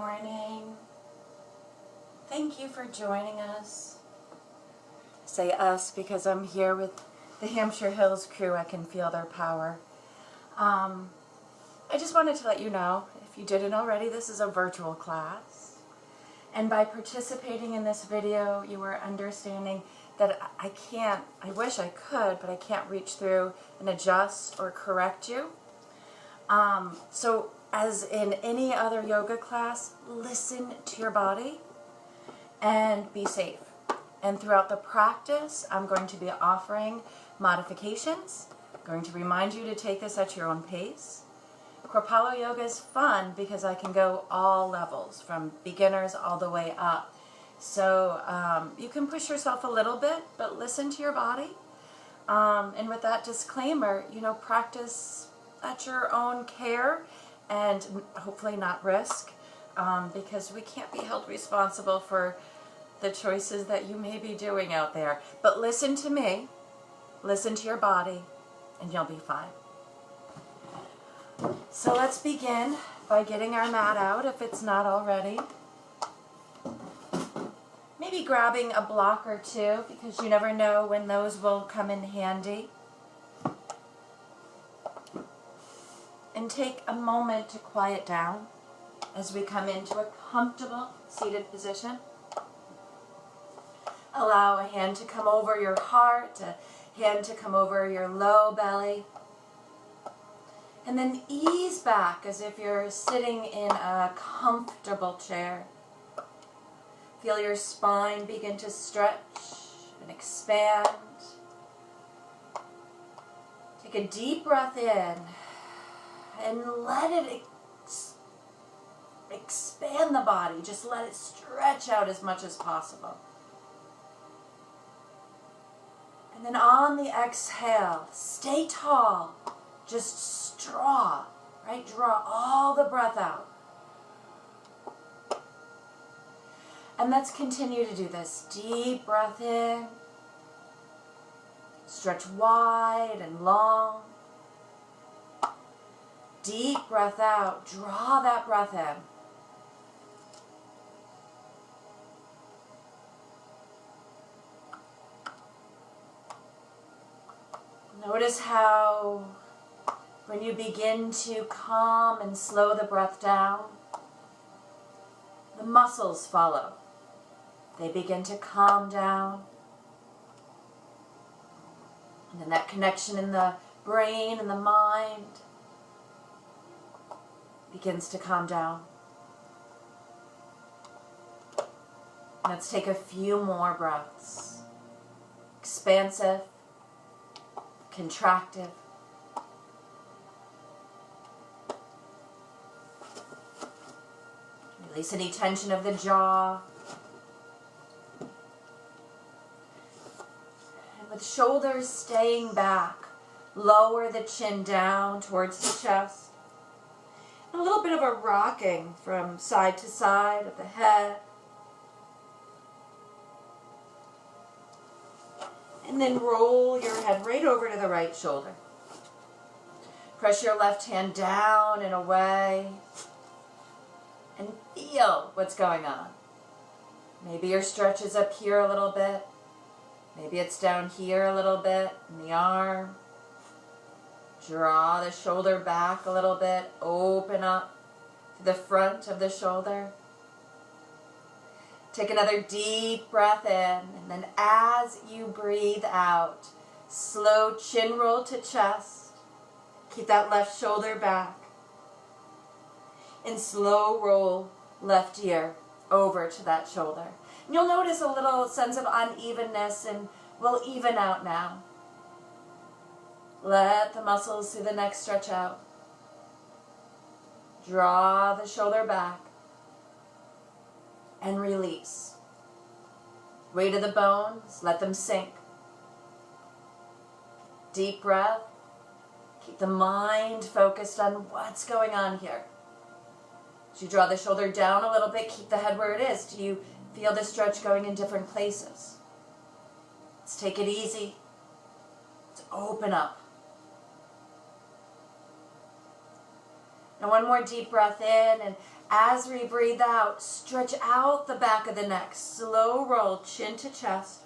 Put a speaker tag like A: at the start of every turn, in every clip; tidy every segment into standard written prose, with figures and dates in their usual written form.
A: morning. Thank you for joining us. I say us because I'm here with the Hampshire Hills crew. I can feel their power. I just wanted to let you know, if you didn't already, this is a virtual class. And by participating in this video, you are understanding that I wish I could, but I can't reach through and adjust or correct you. So as in any other yoga class, listen to your body and be safe. And throughout the practice, I'm going to be offering modifications. I'm going to remind you to take this at your own pace. Korpalo yoga is fun because I can go all levels, from beginners all the way up. So you can push yourself a little bit, but listen to your body. And with that disclaimer, practice at your own care and hopefully not risk, because we can't be held responsible for the choices that you may be doing out there. But listen to me, listen to your body, and you'll be fine. So let's begin by getting our mat out if it's not already. Maybe grabbing a block or two, because you never know when those will come in handy. And take a moment to quiet down as we come into a comfortable seated position. Allow a hand to come over your heart, a hand to come over your low belly. And then ease back as if you're sitting in a comfortable chair. Feel your spine begin to stretch and expand. Take a deep breath in and let it expand the body. Just let it stretch out as much as possible. And then on the exhale, stay tall. Just draw, right? Draw all the breath out. And let's continue to do this. Deep breath in. Stretch wide and long. Deep breath out. Draw that breath in. Notice how when you begin to calm and slow the breath down, the muscles follow. They begin to calm down. And then that connection in the brain and the mind begins to calm down. Let's take a few more breaths. Expansive, contractive. Release any tension of the jaw. And with shoulders staying back, lower the chin down towards the chest. A little bit of a rocking from side to side of the head. And then roll your head right over to the right shoulder. Press your left hand down and away. And feel what's going on. Maybe your stretch is up here a little bit. Maybe it's down here a little bit in the arm. Draw the shoulder back a little bit. Open up to the front of the shoulder. Take another deep breath in, and then as you breathe out, slow chin roll to chest. Keep that left shoulder back. And slow roll left ear over to that shoulder. And you'll notice a little sense of unevenness, and we'll even out now. Let the muscles through the neck stretch out. Draw the shoulder back. And release. Weight of the bones, let them sink. Deep breath. Keep the mind focused on what's going on here. As you draw the shoulder down a little bit, keep the head where it is. Do you feel the stretch going in different places? Let's take it easy. Let's open up. Now one more deep breath in, and as we breathe out, stretch out the back of the neck. Slow roll, chin to chest.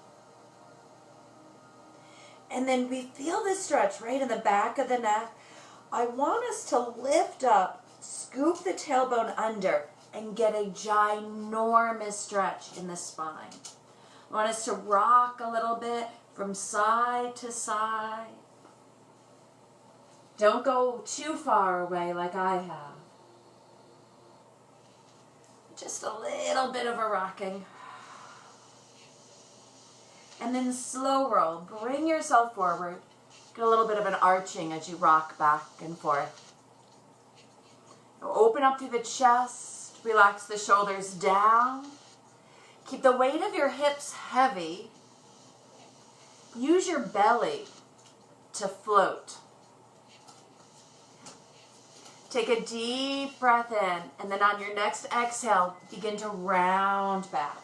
A: And then we feel this stretch right in the back of the neck. I want us to lift up, scoop the tailbone under, and get a ginormous stretch in the spine. I want us to rock a little bit from side to side. Don't go too far away like I have. Just a little bit of a rocking. And then slow roll. Bring yourself forward. Get a little bit of an arching as you rock back and forth. Now open up through the chest. Relax the shoulders down. Keep the weight of your hips heavy. Use your belly to float. Take a deep breath in, and then on your next exhale, begin to round back.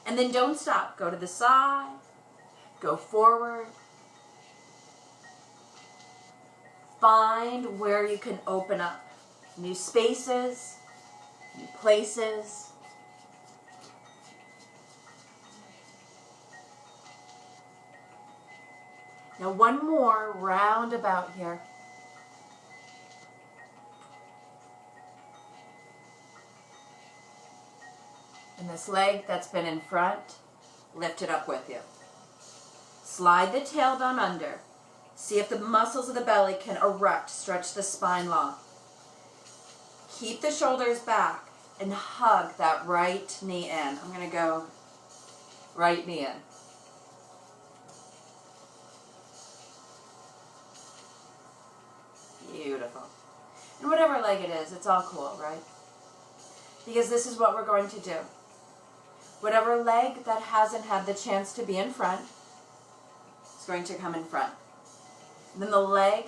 A: And then don't stop. Go to the side. Go forward. Find where you can open up. New spaces, new places. Now one more roundabout here. And this leg that's been in front, lift it up with you. Slide the tailbone under. See if the muscles of the belly can erect, stretch the spine long. Keep the shoulders back and hug that right knee in. I'm going to go right knee in. Beautiful. And whatever leg it is, it's all cool, right? Because this is what we're going to do. Whatever leg that hasn't had the chance to be in front is going to come in front. And then the leg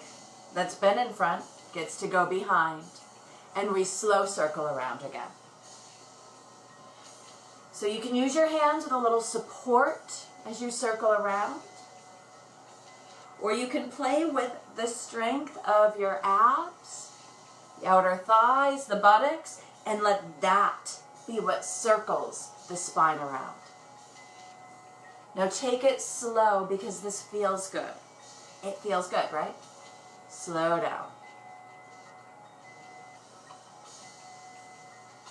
A: that's been in front gets to go behind, and we slow circle around again. So you can use your hands with a little support as you circle around, or you can play with the strength of your abs, the outer thighs, the buttocks, and let that be what circles the spine around. Now take it slow because this feels good. It feels good, right? Slow down.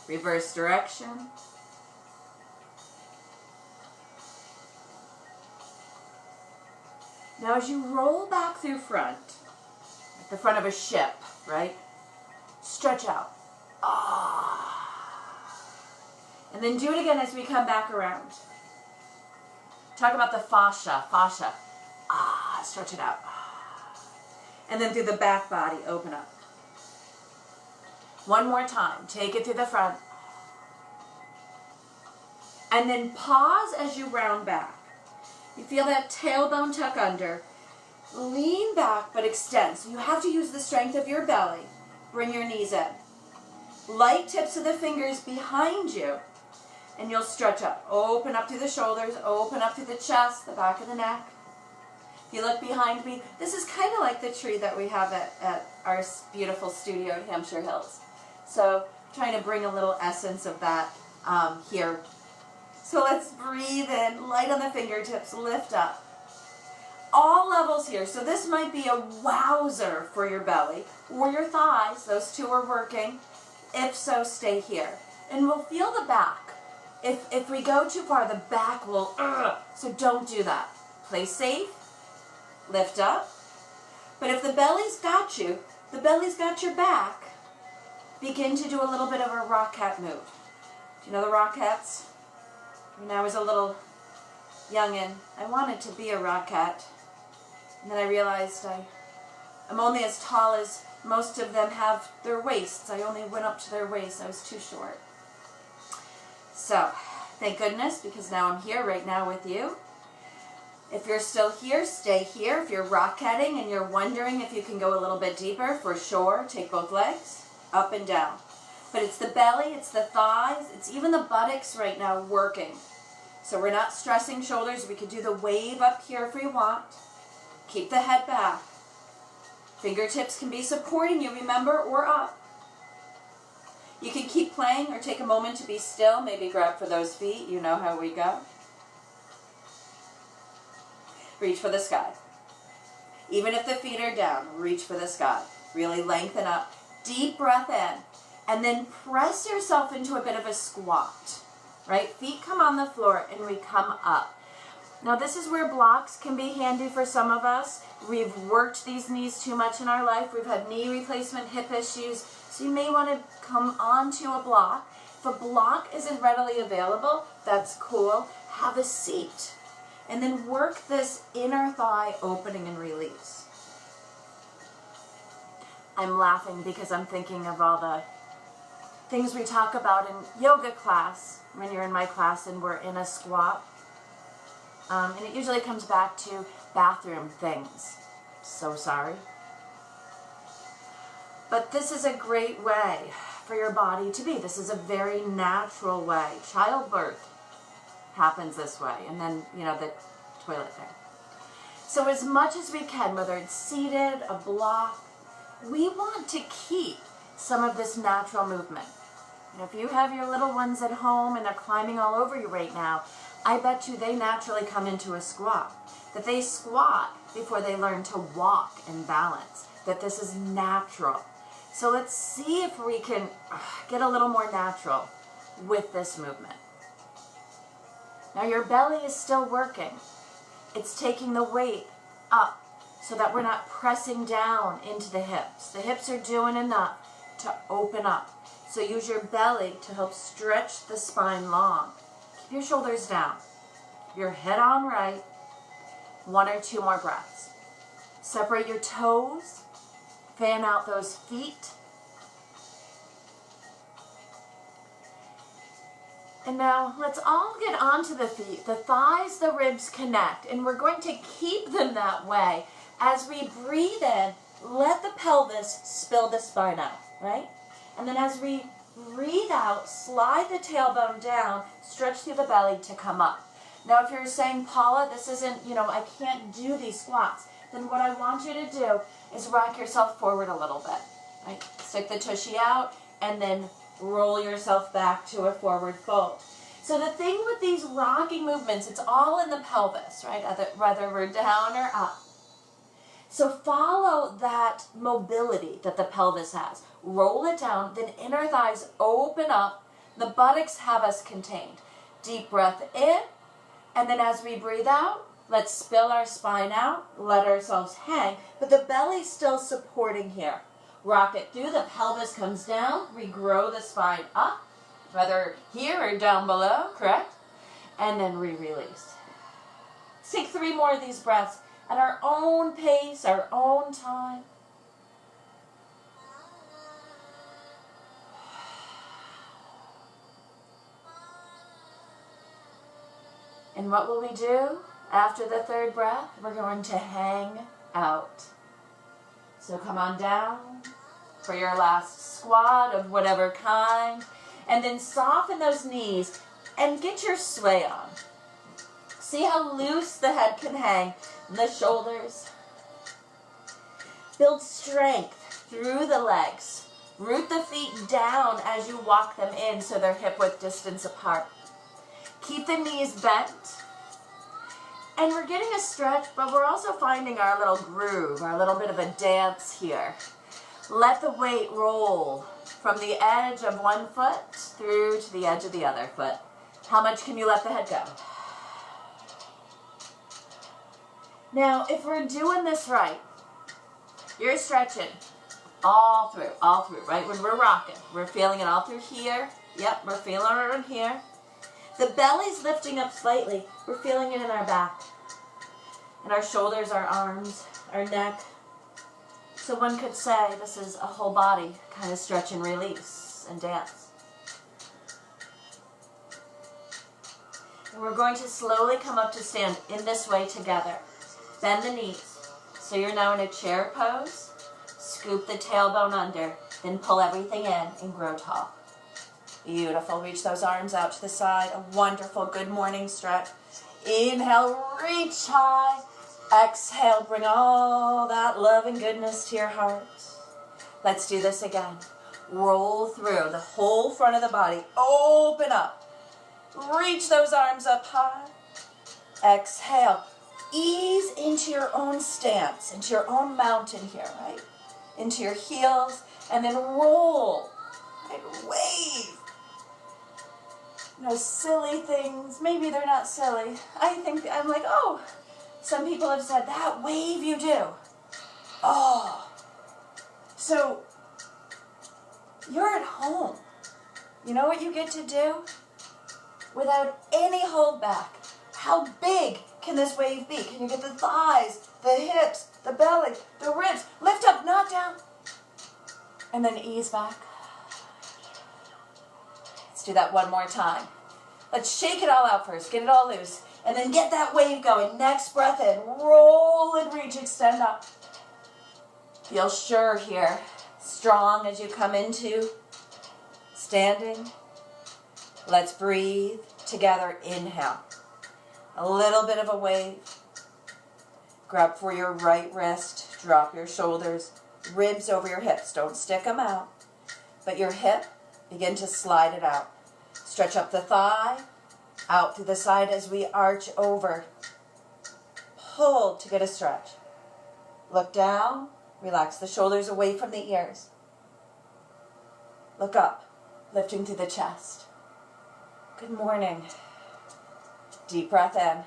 A: Reverse direction. Now as you roll back through front, at the front of a ship, right? Stretch out. Ah. And then do it again as we come back around. Talk about the fascia. Ah, stretch it out. And then through the back body, open up. One more time. Take it through the front. And then pause as you round back. You feel that tailbone tuck under. Lean back but extend. So you have to use the strength of your belly. Bring your knees in. Light tips of the fingers behind you. And you'll stretch up. Open up through the shoulders. Open up through the chest, the back of the neck. If you look behind me, this is kind of like the tree that we have at our beautiful studio at Hampshire Hills. So I'm trying to bring a little essence of that here. So let's breathe in, light on the fingertips, lift up. All levels here. So this might be a wowzer for your belly or your thighs. Those two are working. If so, stay here. And we'll feel the back. If we go too far, the back will, so don't do that. Play safe, lift up. But if the belly's got you, the belly's got your back, begin to do a little bit of a rock cat move. Do you know the rock cats? When I was a little youngin', I wanted to be a rock cat. And then I realized I'm only as tall as most of them have their waists. I only went up to their waist. I was too short. So, thank goodness, because now I'm here right now with you. If you're still here, stay here. If you're rock-catting and you're wondering if you can go a little bit deeper, for sure, take both legs, up and down. But it's the belly, it's the thighs, it's even the buttocks right now working. So we're not stressing shoulders. We could do the wave up here if we want. Keep the head back. Fingertips can be supporting you, remember, or up. You can keep playing or take a moment to be still. Maybe grab for those feet. You know how we go. Reach for the sky. Even if the feet are down, reach for the sky. Really lengthen up. Deep breath in. And then press yourself into a bit of a squat. Right? Feet come on the floor and we come up. Now this is where blocks can be handy for some of us. We've worked these knees too much in our life. We've had knee replacement, hip issues. So you may want to come onto a block. If a block isn't readily available, that's cool. Have a seat. And then work this inner thigh opening and release. I'm laughing because I'm thinking of all the things we talk about in yoga class, when you're in my class and we're in a squat. And it usually comes back to bathroom things. So sorry. But this is a great way for your body to be. This is a very natural way. Childbirth happens this way. And then, the toilet thing. So as much as we can, whether it's seated, a block, we want to keep some of this natural movement. If you have your little ones at home and they're climbing all over you right now, I bet you they naturally come into a squat. That they squat before they learn to walk and balance. That this is natural. So let's see if we can get a little more natural with this movement. Now your belly is still working. It's taking the weight up so that we're not pressing down into the hips. The hips are doing enough to open up. So use your belly to help stretch the spine long. Keep your shoulders down. Your head on right. 1 or 2 more breaths. Separate your toes. Fan out those feet. And now let's all get onto the feet. The thighs, the ribs connect. And we're going to keep them that way. As we breathe in, let the pelvis spill the spine out, right? And then as we breathe out, slide the tailbone down, stretch through the belly to come up. Now if you're saying, Paula, this isn't, I can't do these squats, then what I want you to do is rock yourself forward a little bit. Right? Stick the tushy out and then roll yourself back to a forward fold. So the thing with these rocking movements, it's all in the pelvis, right? Whether we're down or up. So follow that mobility that the pelvis has. Roll it down, then inner thighs open up. The buttocks have us contained. Deep breath in, and then as we breathe out, let's spill our spine out, let ourselves hang, but the belly's still supporting here. Rock it through, the pelvis comes down, we grow the spine up, whether here or down below, correct? And then we release. Let's take 3 more of these breaths at our own pace, our own time. And what will we do after the 3rd breath? We're going to hang out. So come on down for your last squat of whatever kind. And then soften those knees and get your sway on. See how loose the head can hang, and the shoulders. Build strength through the legs. Root the feet down as you walk them in so they're hip-width distance apart. Keep the knees bent. And we're getting a stretch, but we're also finding our little groove, our little bit of a dance here. Let the weight roll from the edge of one foot through to the edge of the other foot. How much can you let the head go? Now, if we're doing this right, you're stretching all through, right? When we're rocking, we're feeling it all through here. Yep, we're feeling it in here. The belly's lifting up slightly. We're feeling it in our back. And our shoulders, our arms, our neck. So one could say this is a whole body kind of stretch and release and dance. And we're going to slowly come up to stand in this way together. Bend the knees. So you're now in a chair pose. Scoop the tailbone under. Then pull everything in and grow tall. Beautiful. Reach those arms out to the side. A wonderful good morning stretch. Inhale, reach high. Exhale, bring all that love and goodness to your heart. Let's do this again. Roll through the whole front of the body. Open up. Reach those arms up high. Exhale. Ease into your own stance, into your own mountain here, right? Into your heels, and then roll. Right? Wave. Silly things. Maybe they're not silly. I'm like, oh, some people have said, that wave you do. Oh. So, you're at home. You know what you get to do? Without any hold back. How big can this wave be? Can you get the thighs, the hips, the belly, the ribs? Lift up, not down. And then ease back. Let's do that one more time. Let's shake it all out first. Get it all loose. And then get that wave going. Next breath in. Roll and reach. Extend up. Feel sure here. Strong as you come into standing. Let's breathe together. Inhale. A little bit of a wave. Grab for your right wrist. Drop your shoulders. Ribs over your hips. Don't stick them out. But your hip, begin to slide it out. Stretch up the thigh. Out through the side as we arch over. Pull to get a stretch. Look down. Relax the shoulders away from the ears. Look up. Lifting through the chest. Good morning. Deep breath in.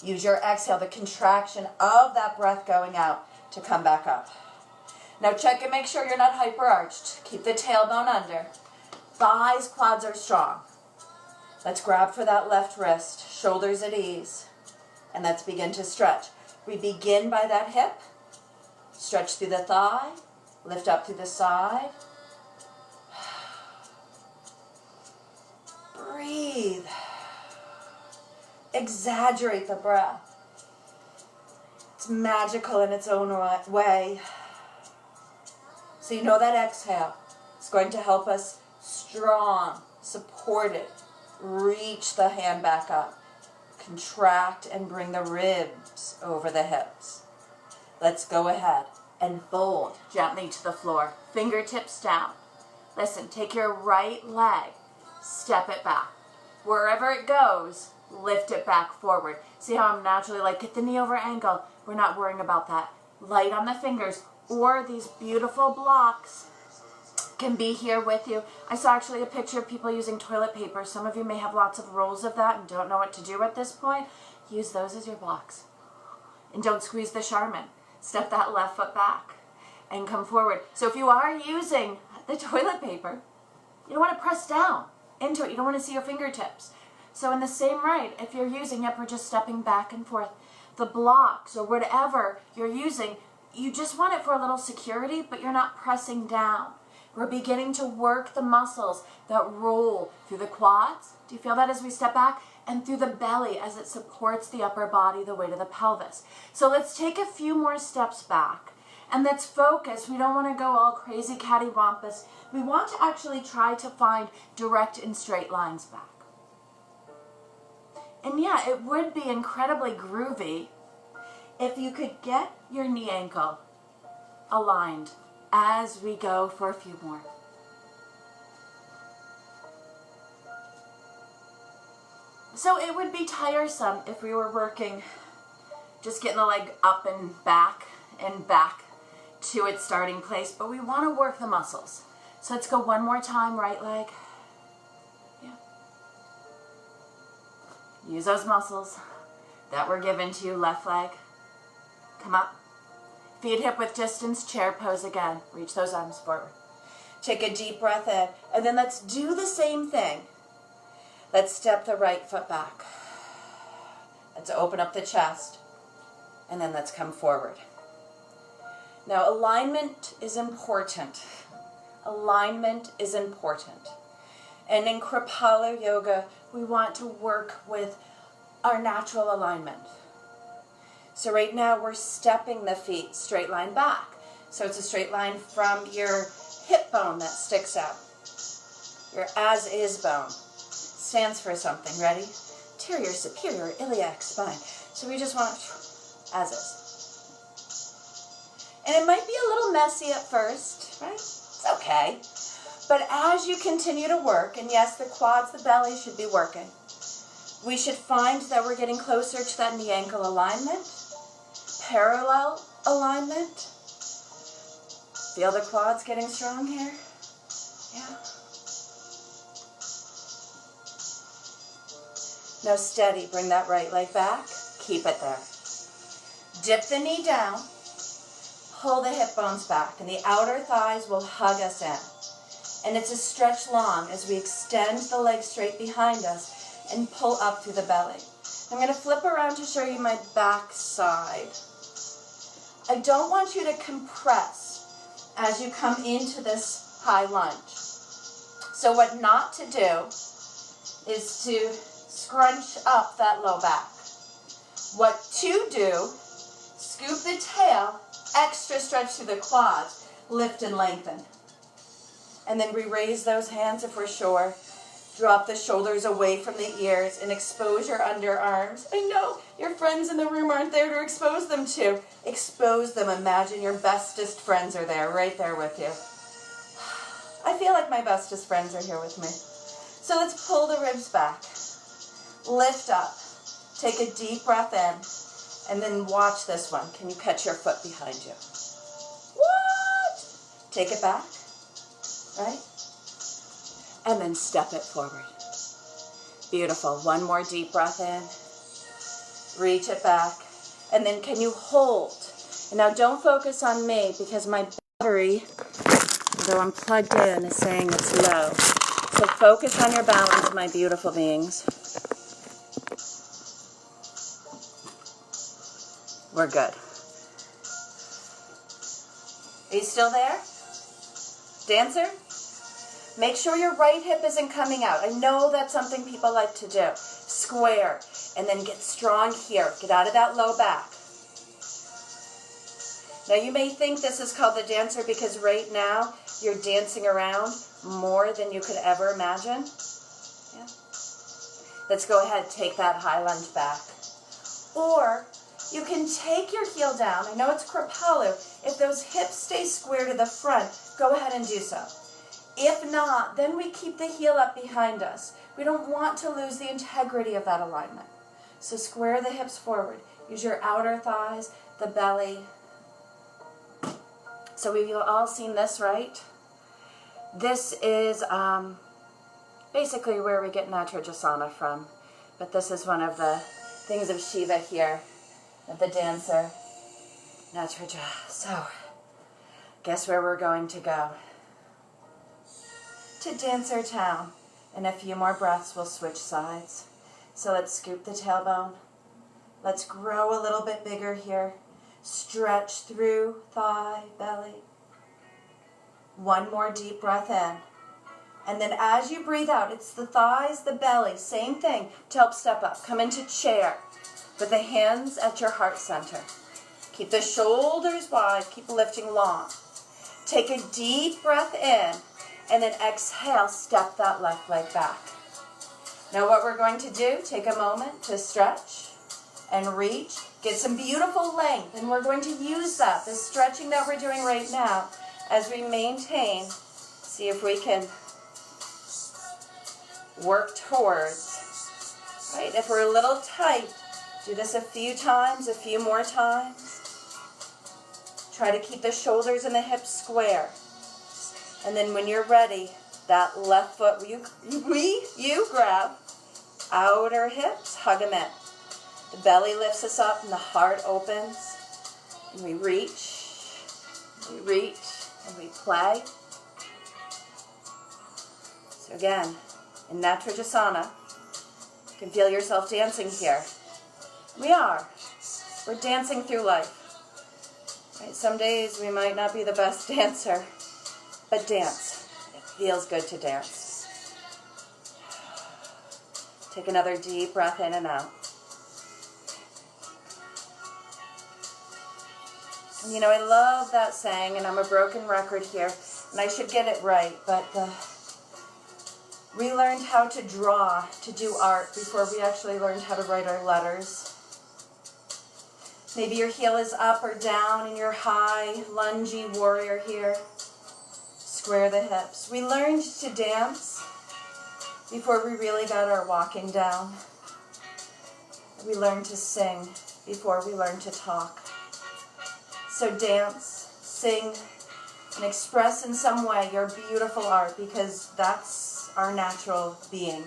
A: Use your exhale, the contraction of that breath going out to come back up. Now check and make sure you're not hyper-arched. Keep the tailbone under. Thighs, quads are strong. Let's grab for that left wrist, shoulders at ease, and let's begin to stretch. We begin by that hip. Stretch through the thigh. Lift up through the side. Breathe. Exaggerate the breath. It's magical in its own way. So you know that exhale is going to help us strong, supported. Reach the hand back up. Contract and bring the ribs over the hips. Let's go ahead and fold gently to the floor. Fingertips down. Listen, take your right leg, step it back. Wherever it goes, lift it back forward. See how I'm naturally like, get the knee over ankle. We're not worrying about that. Light on the fingers, or these beautiful blocks can be here with you. I saw actually a picture of people using toilet paper. Some of you may have lots of rolls of that and don't know what to do at this point. Use those as your blocks. And don't squeeze the Charmin. Step that left foot back and come forward. So if you are using the toilet paper, you don't want to press down into it. You don't want to see your fingertips. So in the same right, if you're using, yep, we're just stepping back and forth. The blocks or whatever you're using, you just want it for a little security, but you're not pressing down. We're beginning to work the muscles that roll through the quads. Do you feel that as we step back? And through the belly as it supports the upper body, the weight of the pelvis. So let's take a few more steps back. And let's focus. We don't want to go all crazy cattywampus. We want to actually try to find direct and straight lines back. And yeah, it would be incredibly groovy if you could get your knee ankle aligned as we go for a few more. So it would be tiresome if we were working, just getting the leg up and back to its starting place, but we want to work the muscles. So let's go one more time, right leg. Yeah. Use those muscles that were given to you, left leg. Come up. Feet hip width distance, chair pose again. Reach those arms forward. Take a deep breath in, and then let's do the same thing. Let's step the right foot back. Let's open up the chest, and then let's come forward. Now, alignment is important. Alignment is important. And in Kripalu Yoga, we want to work with our natural alignment. So right now, we're stepping the feet straight line back. So it's a straight line from your hip bone that sticks out. Your as-is bone. Stands for something. Ready? Anterior, superior, iliac spine. So we just want as is. And it might be a little messy at first, right? It's okay. But as you continue to work, and yes, the quads, the belly should be working, we should find that we're getting closer to that knee ankle alignment, parallel alignment. Feel the quads getting strong here? Yeah. Now steady, bring that right leg back, keep it there. Dip the knee down, pull the hip bones back, and the outer thighs will hug us in. And it's a stretch long as we extend the legs straight behind us and pull up through the belly. I'm going to flip around to show you my back side. I don't want you to compress as you come into this high lunge. So what not to do is to scrunch up that low back. What to do, scoop the tail, extra stretch through the quads, lift and lengthen. And then we raise those hands if we're sure. Drop the shoulders away from the ears and expose your underarms. I know your friends in the room aren't there to expose them to. Expose them. Imagine your bestest friends are there, right there with you. I feel like my bestest friends are here with me. So let's pull the ribs back. Lift up. Take a deep breath in. And then watch this one. Can you catch your foot behind you? What? Take it back. Right? And then step it forward. Beautiful. One more deep breath in. Reach it back. And then can you hold? And now don't focus on me because my battery, although I'm plugged in, is saying it's low. So focus on your balance, my beautiful beings. We're good. Are you still there? Dancer? Make sure your right hip isn't coming out. I know that's something people like to do. Square, and then get strong here. Get out of that low back. Now you may think this is called the dancer because right now you're dancing around more than you could ever imagine. Yeah. Let's go ahead, take that high lunge back. Or you can take your heel down. I know it's Kripalu. If those hips stay square to the front, go ahead and do so. If not, then we keep the heel up behind us. We don't want to lose the integrity of that alignment. So square the hips forward. Use your outer thighs, the belly. So we've all seen this, right? This is basically where we get Natrajasana from. But this is one of the things of Shiva here, of the dancer. Natraja. So, guess where we're going to go? To Dancer Town. In a few more breaths, we'll switch sides. So let's scoop the tailbone. Let's grow a little bit bigger here. Stretch through thigh, belly. One more deep breath in. And then as you breathe out, it's the thighs, the belly, same thing to help step up. Come into chair with the hands at your heart center. Keep the shoulders wide, keep lifting long. Take a deep breath in. And then exhale, step that left leg back. Now what we're going to do, take a moment to stretch and reach. Get some beautiful length. And we're going to use that, this stretching that we're doing right now, as we maintain. See if we can work towards. Right? If we're a little tight, do this a few times, a few more times. Try to keep the shoulders and the hips square. And then when you're ready, that left foot, you grab outer hips, hug them in. The belly lifts us up and the heart opens. And we reach, and we play. So again, in Natrajasana, you can feel yourself dancing here. We're dancing through life. Right? Some days we might not be the best dancer. But dance. It feels good to dance. Take another deep breath in and out. And you know, I love that saying, and I'm a broken record here, and I should get it right, but we learned how to draw, to do art, before we actually learned how to write our letters. Maybe your heel is up or down, and you're high, lungy warrior here. square the hips. We learned to dance before we really got our walking down. We learned to sing before we learned to talk. So dance, sing, and express in some way your beautiful art, because that's our natural being.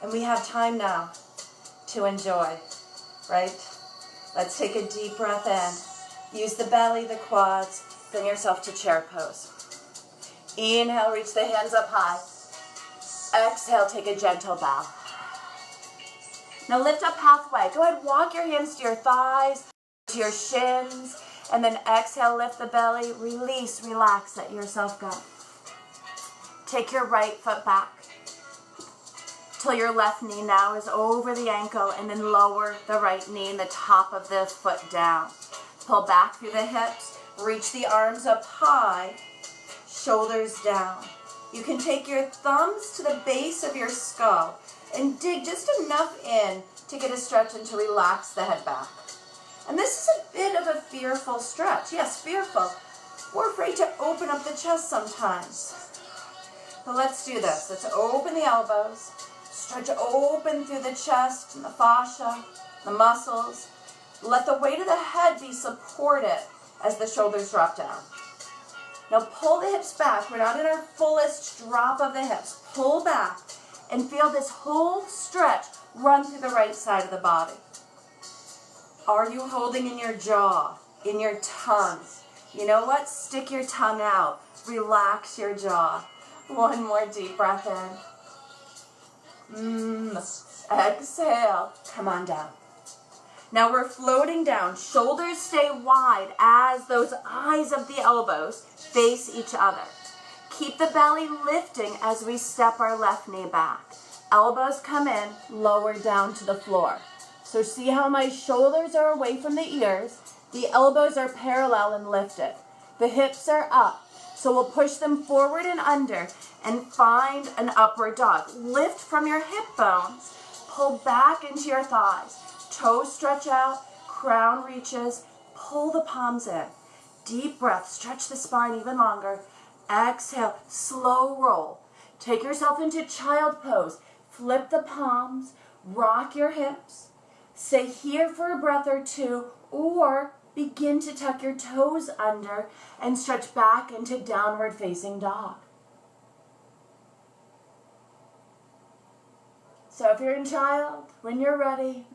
A: And we have time now to enjoy, right? Let's take a deep breath in. Use the belly, the quads. Bring yourself to chair pose. Inhale, reach the hands up high. Exhale, take a gentle bow. Now lift up halfway. Go ahead, walk your hands to your thighs, to your shins, and then exhale, lift the belly, release, relax, let yourself go. Take your right foot back till your left knee now is over the ankle, and then lower the right knee and the top of the foot down. Pull back through the hips, reach the arms up high, shoulders down. You can take your thumbs to the base of your skull and dig just enough in to get a stretch and to relax the head back. And this is a bit of a fearful stretch. Yes, fearful. We're afraid to open up the chest sometimes. But let's do this. Let's open the elbows, stretch open through the chest and the fascia, the muscles. Let the weight of the head be supported as the shoulders drop down. Now pull the hips back. We're not in our fullest drop of the hips. Pull back and feel this whole stretch run through the right side of the body. Are you holding in your jaw, in your tongue? You know what? Stick your tongue out. Relax your jaw. One more deep breath in. Exhale. Come on down. Now we're floating down. Shoulders stay wide as those eyes of the elbows face each other. Keep the belly lifting as we step our left knee back. Elbows come in, lower down to the floor. So see how my shoulders are away from the ears. The elbows are parallel and lifted. The hips are up. So we'll push them forward and under and find an upward dog. Lift from your hip bones. Pull back into your thighs. Toes stretch out, crown reaches, pull the palms in. Deep breath, stretch the spine even longer. Exhale, slow roll. Take yourself into child pose. Flip the palms, rock your hips. Stay here for a breath or two, or begin to tuck your toes under and stretch back into downward facing dog. So if you're in child, when you're ready,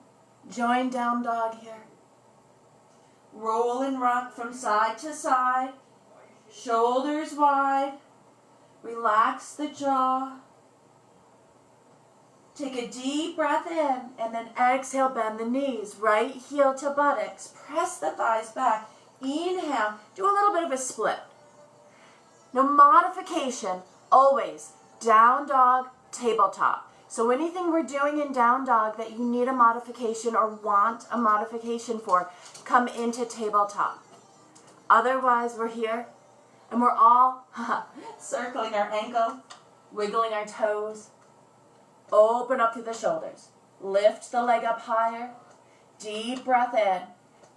A: join down dog here. Roll and rock from side to side. Shoulders wide. Relax the jaw. Take a deep breath in and then exhale, bend the knees. Right heel to buttocks. Press the thighs back. Inhale. Do a little bit of a split. No modification. Always down dog, tabletop. So anything we're doing in down dog that you need a modification or want a modification for, come into tabletop. Otherwise, we're here and we're all circling our ankle, wiggling our toes. Open up through the shoulders. Lift the leg up higher. Deep breath in.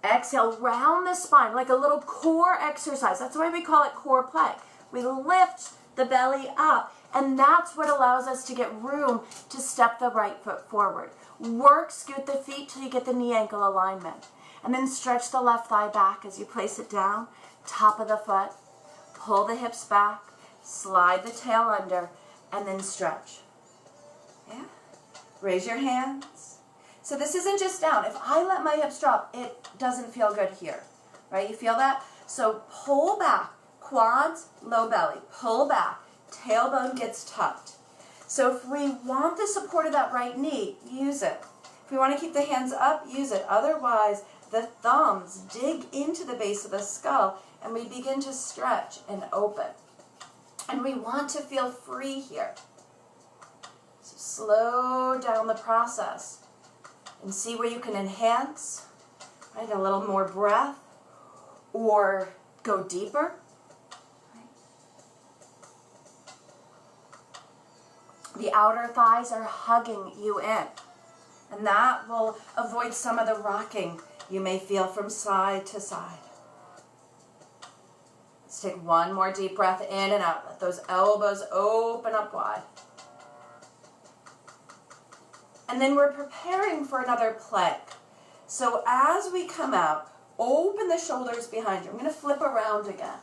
A: Exhale, round the spine like a little core exercise. That's why we call it core play. We lift the belly up, and that's what allows us to get room to step the right foot forward. Work, scoot the feet till you get the knee-ankle alignment. And then stretch the left thigh back as you place it down, top of the foot. Pull the hips back, slide the tail under, and then stretch. Yeah? Raise your hands. So this isn't just down. If I let my hips drop, it doesn't feel good here. Right? You feel that? So pull back. Quads, low belly. Pull back. Tailbone gets tucked. So if we want the support of that right knee, use it. If we want to keep the hands up, use it. Otherwise, the thumbs dig into the base of the skull and we begin to stretch and open. And we want to feel free here. So slow down the process and see where you can enhance, right? A little more breath or go deeper. The outer thighs are hugging you in. And that will avoid some of the rocking you may feel from side to side. Let's take one more deep breath in and out. Let those elbows open up wide. And then we're preparing for another plank. So as we come out, open the shoulders behind you. I'm going to flip around again.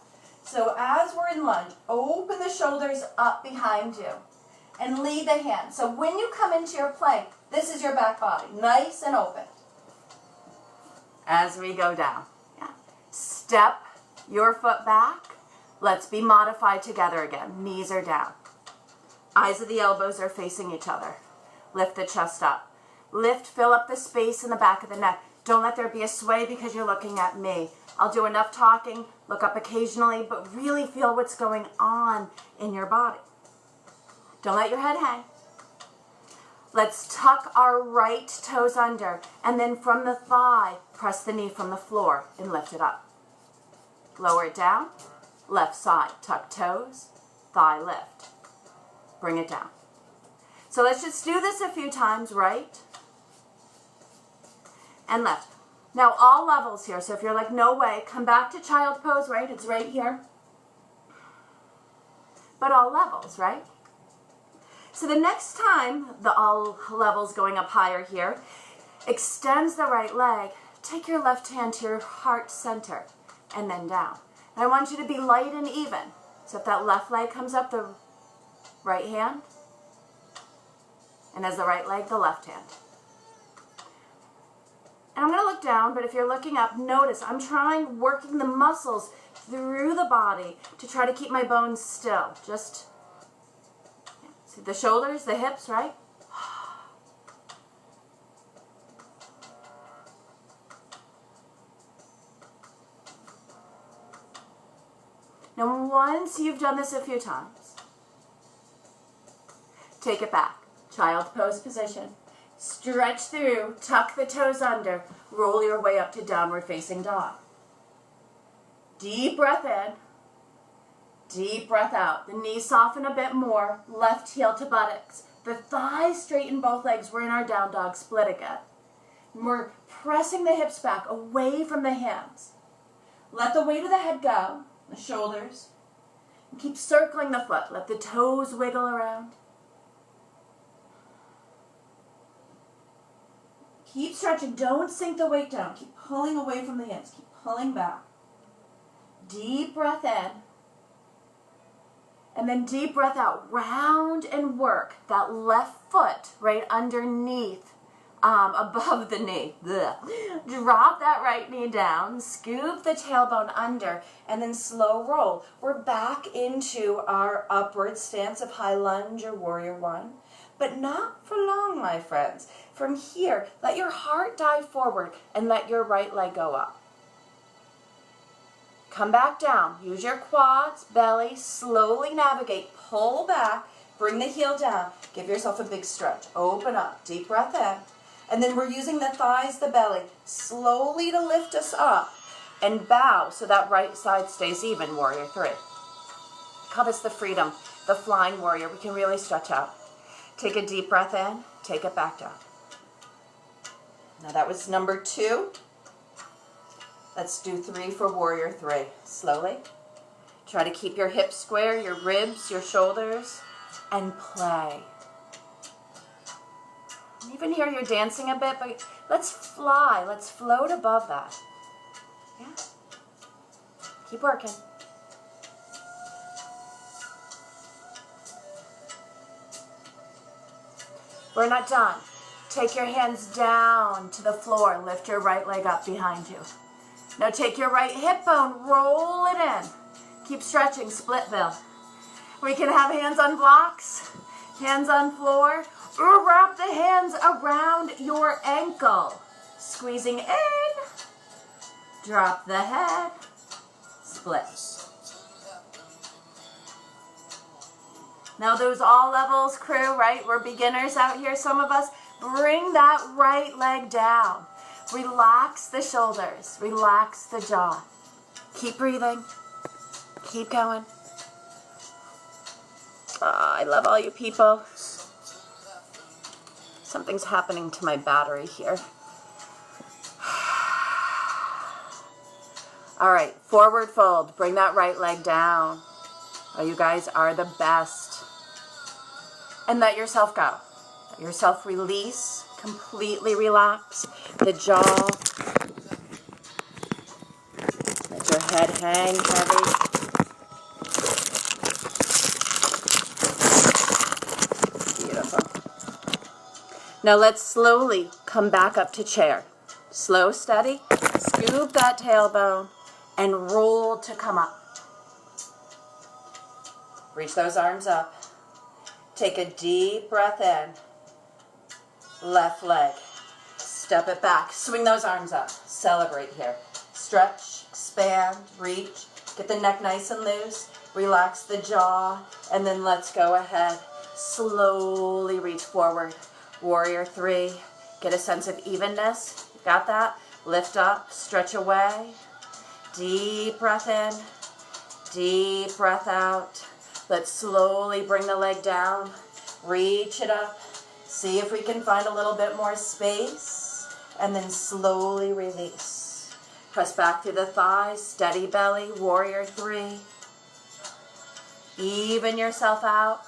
A: So as we're in lunge, open the shoulders up behind you and lead the hand. So when you come into your plank, this is your back body, nice and open. As we go down, step your foot back. Let's be modified together again. Knees are down. Eyes of the elbows are facing each other. Lift the chest up. Lift, fill up the space in the back of the neck. Don't let there be a sway because you're looking at me. I'll do enough talking, look up occasionally, but really feel what's going on in your body. Don't let your head hang. Let's tuck our right toes under, and then from the thigh, press the knee from the floor and lift it up. Lower it down, left side, tuck toes, thigh lift. Bring it down. So let's just do this a few times, right and left. Now all levels here, so if you're like, no way, come back to child pose, right? It's right here. But all levels, right? So the next time the all levels going up higher here, extends the right leg, take your left hand to your heart center and then down. And I want you to be light and even. So if that left leg comes up, the right hand, and as the right leg, the left hand. And I'm going to look down, but if you're looking up, notice I'm working the muscles through the body to try to keep my bones still. Just see the shoulders, the hips, right? Now, once you've done this a few times, take it back. Child pose position. Stretch through, tuck the toes under, roll your way up to downward facing dog. Deep breath in, deep breath out. The knees soften a bit more, left heel to buttocks. The thighs straighten both legs. We're in our down dog split again. And we're pressing the hips back away from the hands. Let the weight of the head go, the shoulders. And keep circling the foot. Let the toes wiggle around. Keep stretching. Don't sink the weight down. Keep pulling away from the hips. Keep pulling back. Deep breath in. And then deep breath out. Round and work that left foot right underneath, above the knee. Ugh. Drop that right knee down. Scoop the tailbone under. And then slow roll. We're back into our upward stance of high lunge or warrior one. But not for long, my friends. From here, let your heart dive forward and let your right leg go up. Come back down. Use your quads, belly, slowly navigate. Pull back, bring the heel down. Give yourself a big stretch. Open up, deep breath in. And then we're using the thighs, the belly, slowly to lift us up and bow so that right side stays even, warrior three. Call this the freedom, the flying warrior. We can really stretch out. Take a deep breath in, take it back down. Now that was number 2. Let's do 3 for warrior 3. Slowly. Try to keep your hips square, your ribs, your shoulders, and play. Even here you're dancing a bit, but let's fly, let's float above that. Yeah. Keep working. We're not done. Take your hands down to the floor. Lift your right leg up behind you. Now take your right hip bone, roll it in. Keep stretching, split bill. We can have hands on blocks, hands on floor, or wrap the hands around your ankle. Squeezing in, drop the head, split. Now those all levels crew, right? We're beginners out here, some of us. Bring that right leg down. Relax the shoulders. Relax the jaw. Keep breathing. Keep going. I love all you people. Something's happening to my battery here. All right, forward fold. Bring that right leg down. Oh, you guys are the best. And let yourself go. Let yourself release, completely relax the jaw. Let your head hang heavy. Beautiful. Now let's slowly come back up to chair. Slow, steady. Scoop that tailbone and roll to come up. Reach those arms up. Take a deep breath in. Left leg. Step it back. Swing those arms up. Celebrate here. Stretch, expand, reach. Get the neck nice and loose. Relax the jaw. And then let's go ahead. Slowly reach forward. Warrior 3. Get a sense of evenness. Got that? Lift up. Stretch away. Deep breath in. Deep breath out. Let's slowly bring the leg down. Reach it up. See if we can find a little bit more space. And then slowly release. Press back through the thighs. Steady belly. Warrior 3. Even yourself out.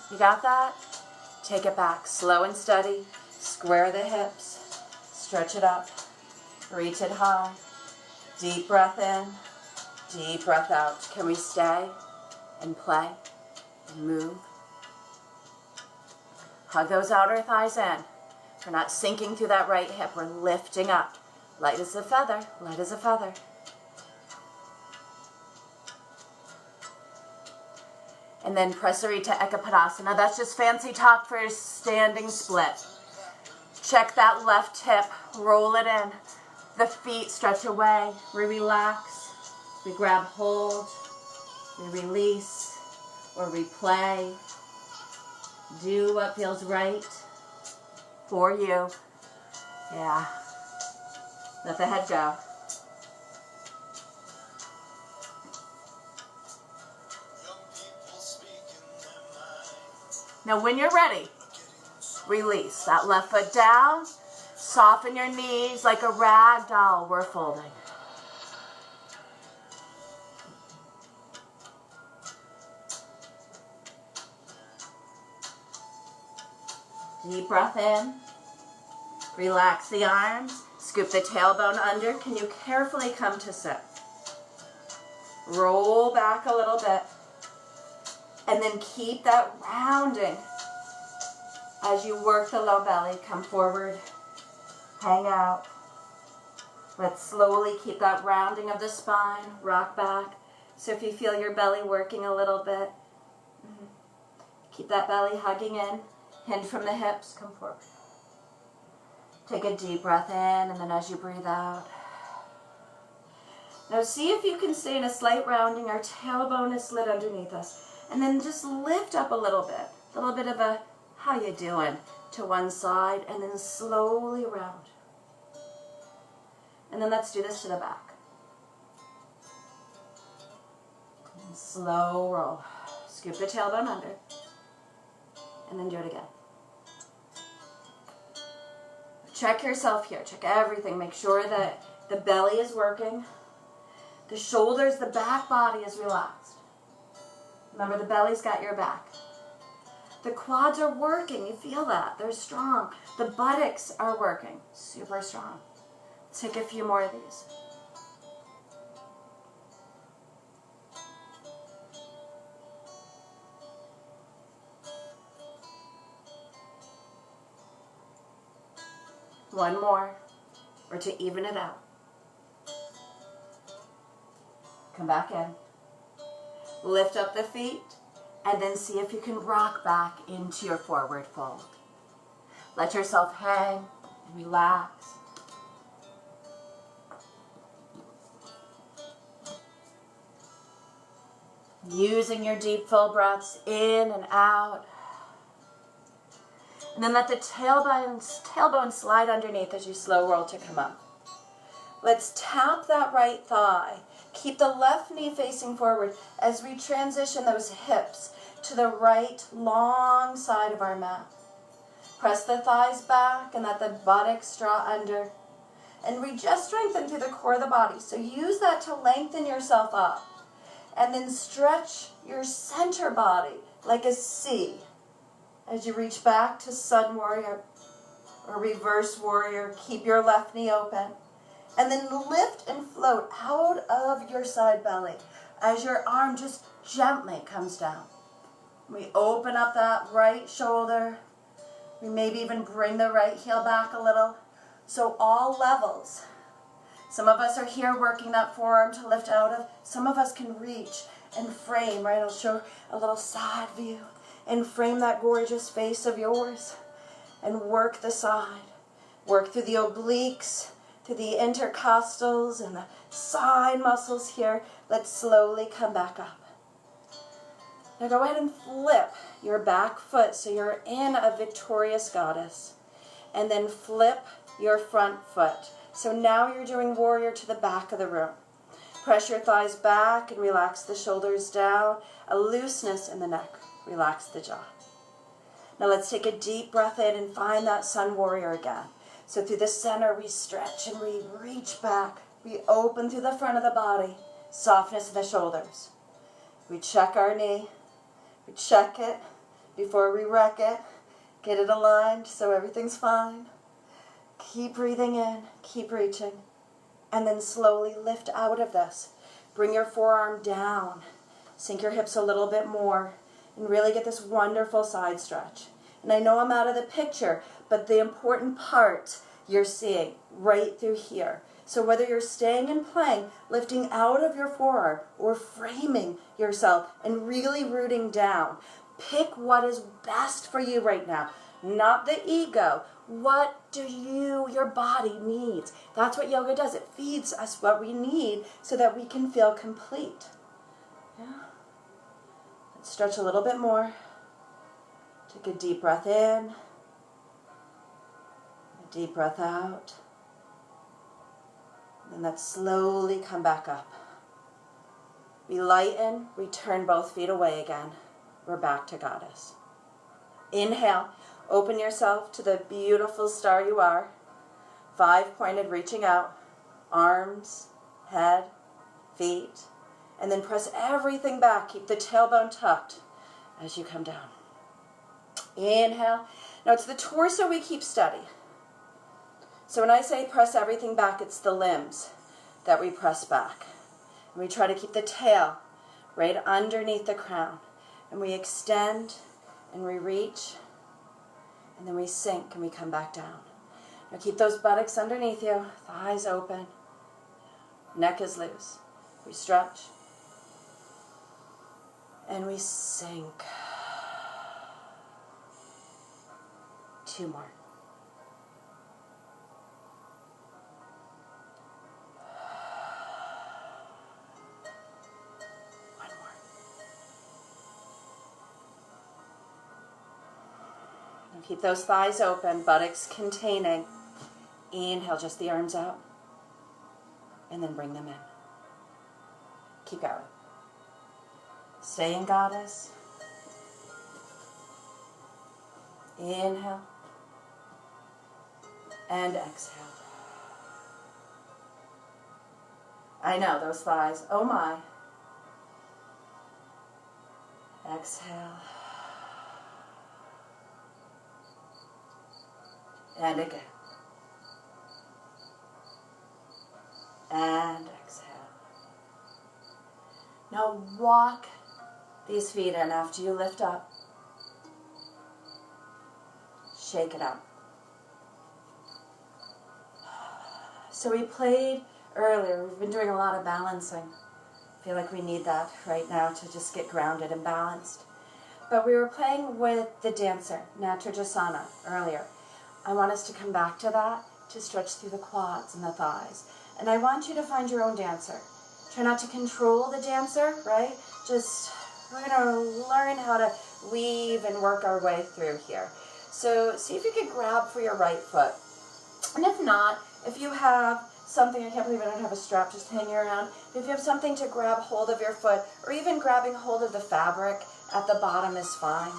A: You got that? Take it back. Slow and steady. Square the hips. Stretch it up. Reach it high. Deep breath in. Deep breath out. Can we stay and play and move? Hug those outer thighs in. We're not sinking through that right hip. We're lifting up. Light as a feather. Light as a feather. And then Prasarita Ekapadasana. That's just fancy talk for a standing split. Check that left hip. Roll it in. The feet stretch away. We relax. We grab hold. We release. Or we play. Do what feels right for you. Yeah. Let the head go. Now when you're ready, release. That left foot down. Soften your knees like a rag doll. We're folding. Deep breath in. Relax the arms. Scoop the tailbone under. Can you carefully come to sit? Roll back a little bit. And then keep that rounding. As you work the low belly, come forward. Hang out. Let's slowly keep that rounding of the spine. Rock back. So if you feel your belly working a little bit, keep that belly hugging in. Hinge from the hips, come forward. Take a deep breath in, and then as you breathe out. Now see if you can stay in a slight rounding. Our tailbone is slid underneath us. And then just lift up a little bit. A little bit of a, how you doing, to one side, and then slowly round. And then let's do this to the back. And slow roll. Scoop the tailbone under. And then do it again. Check yourself here. Check everything. Make sure that the belly is working. The shoulders, the back body is relaxed. Remember, the belly's got your back. The quads are working. You feel that. They're strong. The buttocks are working. Super strong. Let's take a few more of these. One more, or to even it out. Come back in. Lift up the feet, and then see if you can rock back into your forward fold. Let yourself hang and relax. Using your deep full breaths in and out. And then let the tailbone slide underneath as you slow roll to come up. Let's tap that right thigh. Keep the left knee facing forward as we transition those hips to the right long side of our mat. Press the thighs back and let the buttocks draw under.
B: And we just strengthen through the core of the body. So use that to lengthen yourself up. And then stretch your center body like a C as you reach back to Sun Warrior or Reverse Warrior. Keep your left knee open. And then lift and float out of your side belly as your arm just gently comes down. We open up that right shoulder. We maybe even bring the right heel back a little. So all levels. Some of us are here working that forearm to lift out of. Some of us can reach and frame, right? I'll show a little side view and frame that gorgeous face of yours and work the side. Work through the obliques, through the intercostals and the side muscles here. Let's slowly come back up. Now go ahead and flip your back foot so you're in a victorious goddess. And then flip your front foot. So now you're doing warrior to the back of the room. Press your thighs back and relax the shoulders down. A looseness in the neck. Relax the jaw. Now let's take a deep breath in and find that sun warrior again. So through the center we stretch and we reach back. We open through the front of the body. Softness in the shoulders. We check our knee. We check it before we wreck it. Get it aligned so everything's fine. Keep breathing in. Keep reaching. And then slowly lift out of this. Bring your forearm down. Sink your hips a little bit more. And really get this wonderful side stretch. And I know I'm out of the picture, but the important part you're seeing right through here. So whether you're staying and playing, lifting out of your forearm, or framing yourself and really rooting down, pick what is best for you right now. Not the ego. What do your body needs? That's what yoga does. It feeds us what we need so that we can feel complete. Yeah. Let's stretch a little bit more. Take a deep breath in. A deep breath out. And let's slowly come back up. We lighten, we turn both feet away again. We're back to goddess. Inhale, open yourself to the beautiful star you are. 5-pointed, reaching out. Arms, head, feet. And then press everything back. Keep the tailbone tucked as you come down. Inhale. Now it's the torso we keep steady. So when I say press everything back, it's the limbs that we press back. And we try to keep the tail right underneath the crown. And we extend and we reach. And then we sink and we come back down. Now keep those buttocks underneath you, thighs open. Neck is loose. We stretch. And we sink. 2 more. Keep those thighs open, buttocks containing. Inhale, just the arms out. And then bring them in. Keep going. Stay in goddess. Inhale. And exhale. I know, those thighs. Oh my. Exhale. And again. And exhale. Now walk these feet in after you lift up. Shake it out. So we played earlier. We've been doing a lot of balancing. I feel like we need that right now to just get grounded and balanced. But we were playing with the dancer, Natrajasana, earlier. I want us to come back to that, to stretch through the quads and the thighs. And I want you to find your own dancer. Try not to control the dancer, right? Just, we're going to learn how to weave and work our way through here. So see if you can grab for your right foot. And if not, if you have something, I can't believe I don't have a strap just hanging around. If you have something to grab hold of your foot, or even grabbing hold of the fabric at the bottom is fine.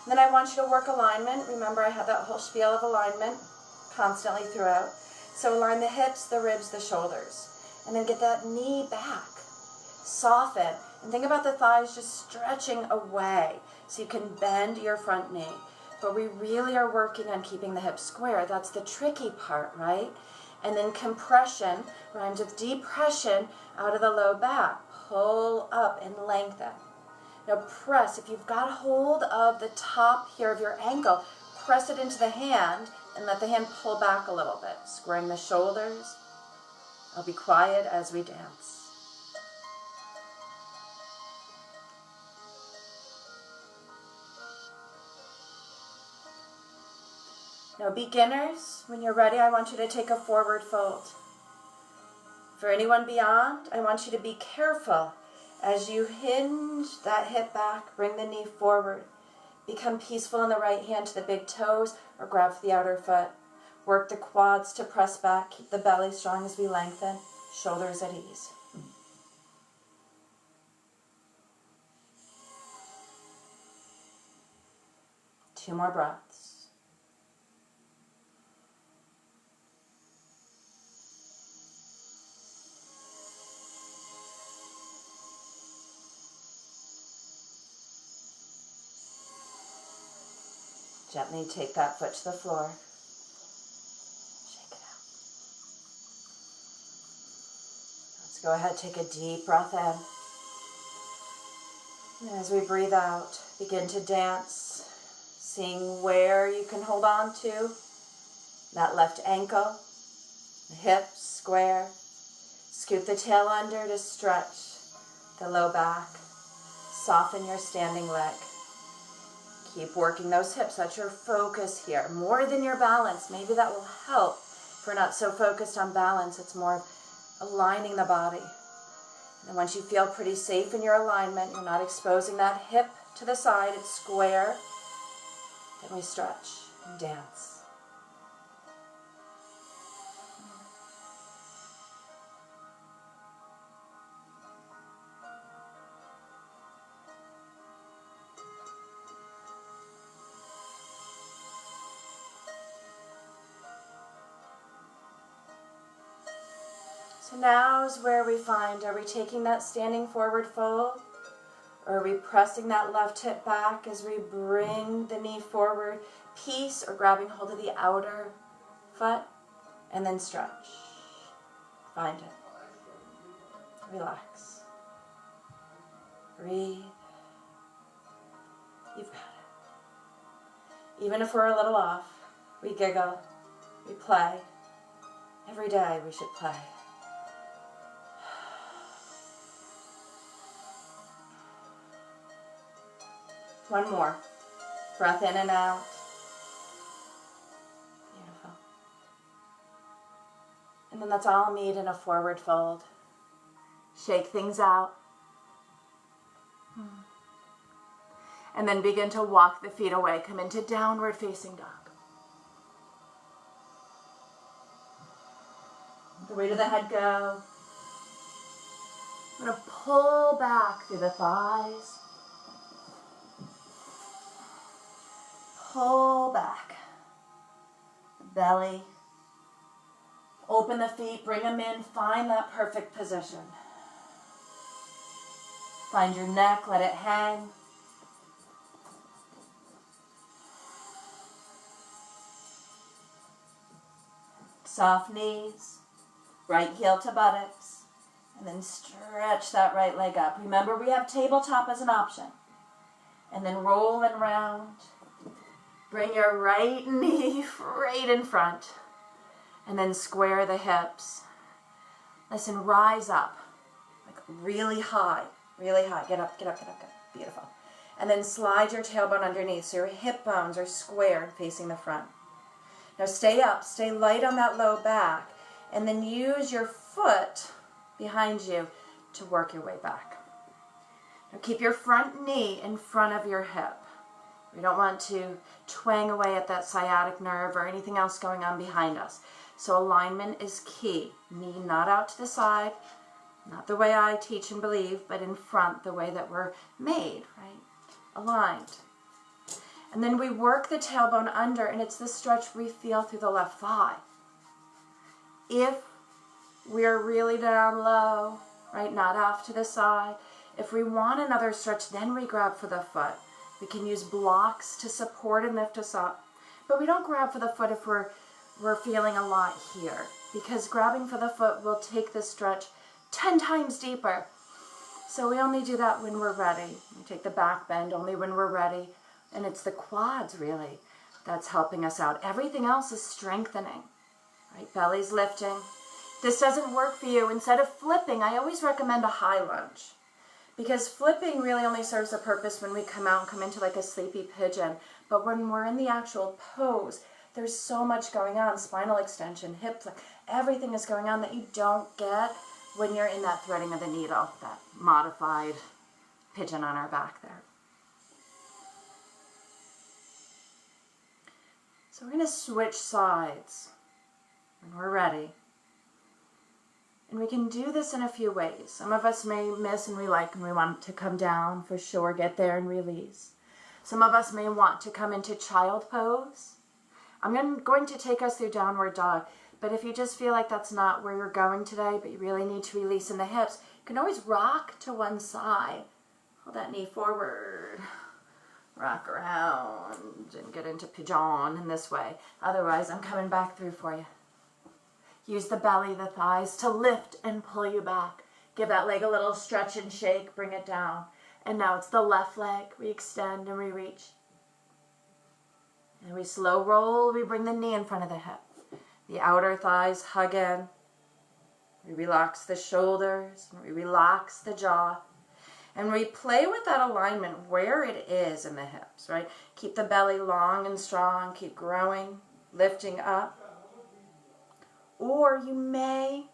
B: Then I want you to work alignment. Remember, I had that whole spiel of alignment constantly throughout.
A: So align the hips, the ribs, the shoulders. And then get that knee back. Soften. And think about the thighs just stretching away so you can bend your front knee. But we really are working on keeping the hips square. That's the tricky part, right? And then compression rhymes with depression out of the low back. Pull up and lengthen. Now press. If you've got hold of the top here of your ankle, press it into the hand and let the hand pull back a little bit. Squaring the shoulders. I'll be quiet as we dance. Now beginners, when you're ready, I want you to take a forward fold. For anyone beyond, I want you to be careful as you hinge that hip back, bring the knee forward. Become peaceful in the right hand to the big toes or grab for the outer foot. Work the quads to press back, keep the belly strong as we lengthen, shoulders at ease. Two more breaths. Gently take that foot to the floor. Shake it out. Let's go ahead, take a deep breath in. And as we breathe out, begin to dance, seeing where you can hold on to. That left ankle, the hips square. Scoot the tail under to stretch the low back. Soften your standing leg. Keep working those hips. That's your focus here. More than your balance. Maybe that will help if we're not so focused on balance. It's more aligning the body. And once you feel pretty safe in your alignment, you're not exposing that hip to the side, it's square, then we stretch and dance. So now is where we find, are we taking that standing forward fold? Or are we pressing that left hip back as we bring the knee forward? Peace, or grabbing hold of the outer foot and then stretch. Find it. Relax. Breathe. You've got it. Even if we're a little off, we giggle, we play. Every day we should play. One more. Breath in and out. Beautiful. And then let's all meet in a forward fold. Shake things out. And then begin to walk the feet away. Come into downward facing dog. The weight of the head go. I'm going to pull back through the thighs. Pull back. The belly. Open the feet, bring them in, find that perfect position. Find your neck, let it hang. Soft knees, right heel to buttocks, and then stretch that right leg up. Remember, we have tabletop as an option. And then roll and round. Bring your right knee right in front. And then square the hips. Listen, rise up. Like really high. Really high. Get up, get up, get up, get up. Beautiful. And then slide your tailbone underneath so your hip bones are square facing the front. Now stay up. Stay light on that low back. And then use your foot behind you to work your way back. Now keep your front knee in front of your hip. We don't want to twang away at that sciatic nerve or anything else going on behind us. So alignment is key. Knee not out to the side, not the way I teach and believe, but in front, the way that we're made, right? Aligned. And then we work the tailbone under, and it's the stretch we feel through the left thigh. if we're really down low, right, not off to the side, if we want another stretch, then we grab for the foot. We can use blocks to support and lift us up. But we don't grab for the foot if we're feeling a lot here, because grabbing for the foot will take the stretch 10 times deeper. So we only do that when we're ready. We take the back bend only when we're ready. And it's the quads, really, that's helping us out. Everything else is strengthening, right? Belly's lifting. This doesn't work for you. Instead of flipping, I always recommend a high lunge, because flipping really only serves a purpose when we come out and come into like a sleepy pigeon. But when we're in the actual pose, there's so much going on, spinal extension, hip flex, everything is going on that you don't get when you're in that threading of the needle, that modified pigeon on our back there. So we're going to switch sides when we're ready. And we can do this in a few ways. Some of us may miss and we want to come down for sure, get there and release. Some of us may want to come into child pose. I'm going to take us through downward dog, but if you just feel like that's not where you're going today, but you really need to release in the hips, you can always rock to one side. Hold that knee forward. Rock around and get into pigeon in this way. Otherwise, I'm coming back through for you. Use the belly, the thighs to lift and pull you back. Give that leg a little stretch and shake, bring it down. And now it's the left leg. We extend and we reach. And we slow roll, we bring the knee in front of the hip. The outer thighs hug in. We relax the shoulders, and we relax the jaw. And we play with that alignment where it is in the hips, right? Keep the belly long and strong, keep growing, lifting up. Or you may,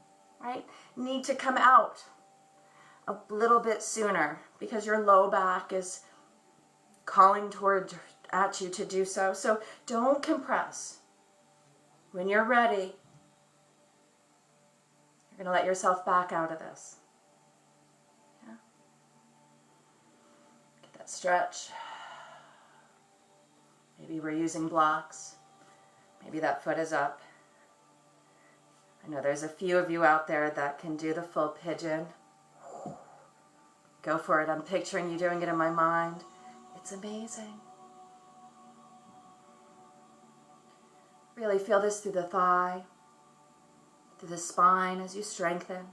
A: right, need to come out a little bit sooner because your low back is calling at you to do so. So don't compress. When you're ready, you're going to let yourself back out of this. Yeah. Get that stretch. Maybe we're using blocks. Maybe that foot is up. I know there's a few of you out there that can do the full pigeon. Go for it. I'm picturing you doing it in my mind. It's amazing. Really feel this through the thigh, through the spine as you strengthen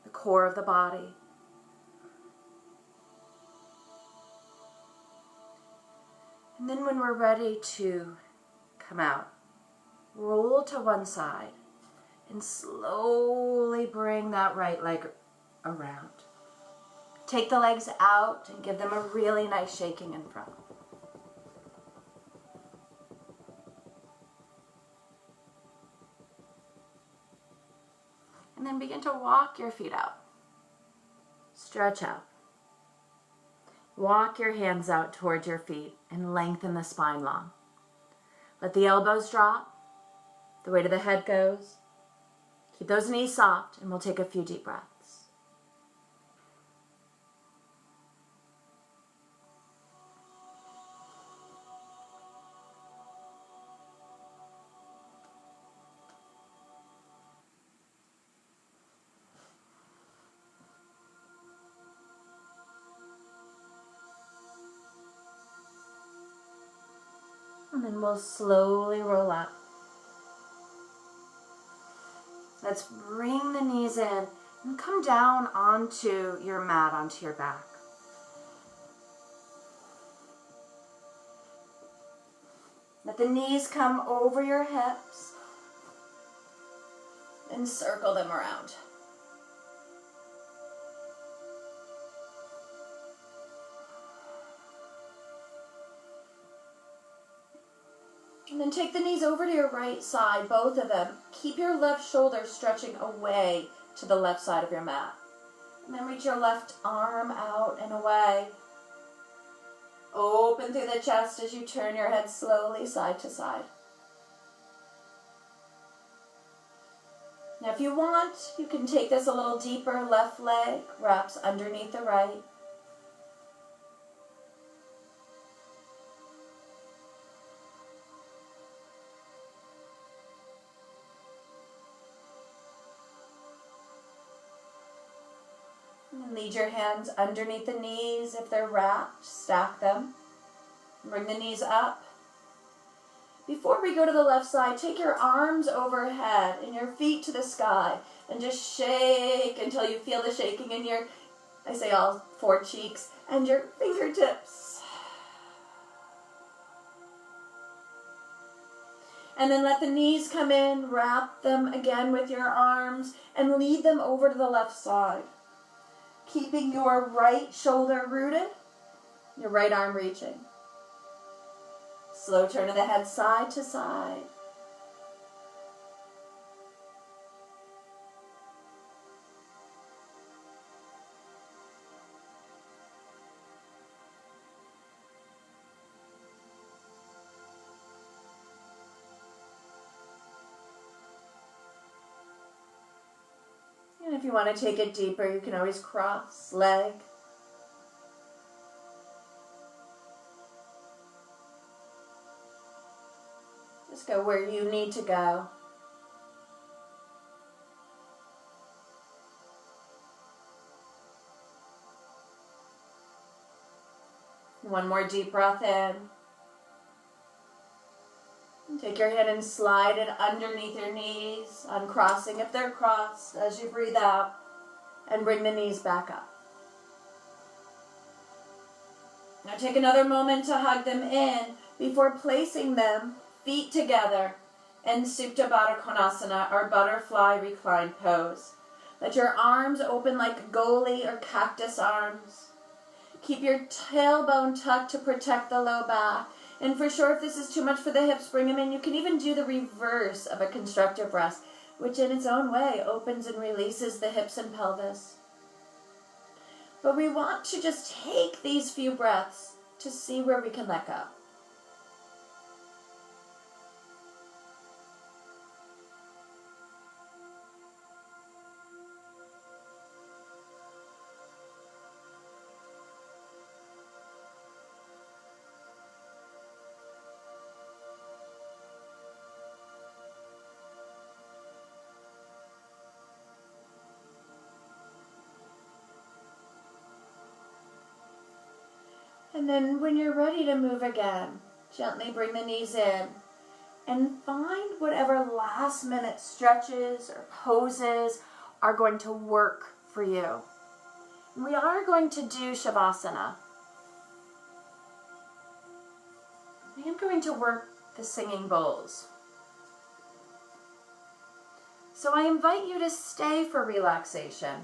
A: the core of the body. And then when we're ready to come out, roll to one side and slowly bring that right leg around. Take the legs out and give them a really nice shaking in front. And then begin to walk your feet out. Stretch out. Walk your hands out towards your feet and lengthen the spine long. Let the elbows drop. The weight of the head goes. Keep those knees soft, and we'll take a few deep breaths. And then we'll slowly roll up. Let's bring the knees in and come down onto your mat, onto your back. Let the knees come over your hips and circle them around. And then take the knees over to your right side, both of them. Keep your left shoulder stretching away to the left side of your mat. And then reach your left arm out and away. Open through the chest as you turn your head slowly side to side. Now if you want, you can take this a little deeper. Left leg wraps underneath the right. And lead your hands underneath the knees. If they're wrapped, stack them. Bring the knees up. Before we go to the left side, take your arms overhead and your feet to the sky and just shake until you feel the shaking in your, I say all 4 cheeks, and your fingertips. And then let the knees come in, wrap them again with your arms, and lead them over to the left side. Keeping your right shoulder rooted, your right arm reaching. Slow turn of the head side to side. And if you want to take it deeper, you can always cross leg. Just go where you need to go. One more deep breath in. And take your hand and slide it underneath your knees, uncrossing if they're crossed as you breathe out, and bring the knees back up. Now take another moment to hug them in before placing them feet together in Supta Baddha Konasana, or butterfly reclined pose. Let your arms open like goalie or cactus arms. Keep your tailbone tucked to protect the low back. And for sure, if this is too much for the hips, bring them in. You can even do the reverse of a constructive rest, which in its own way opens and releases the hips and pelvis. But we want to just take these few breaths to see where we can let go. And then when you're ready to move again, gently bring the knees in and find whatever last minute stretches or poses are going to work for you. We are going to do Shavasana. I am going to work the singing bowls. So I invite you to stay for relaxation.